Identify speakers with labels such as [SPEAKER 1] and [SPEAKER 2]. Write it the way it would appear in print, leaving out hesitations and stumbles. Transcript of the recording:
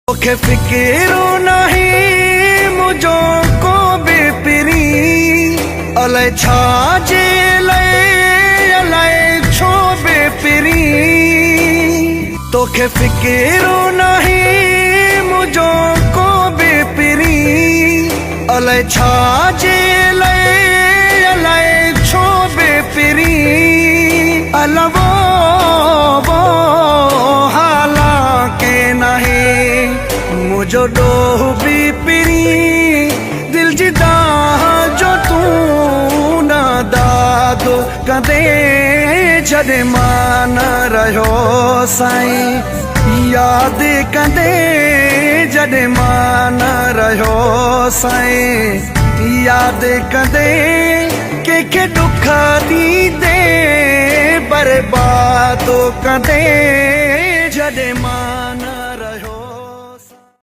[SPEAKER 1] तोखे फिकिरो नहीं मुझो को बेपरी अलै छाजे अलै छो बेपरी। तोखे फिकिरो नहीं मुझो को बेपरी अलै छाजे अलै छो बेपरी। अलवो हाला के नहीं मुझो डोह भी पिरी दिल जिदा जो तू ना दादो कदे जडे मान रहो साईं याद कदे जडे मान रहो साईं याद कदे के दुख दी दे बर्बाद कदे जडे मान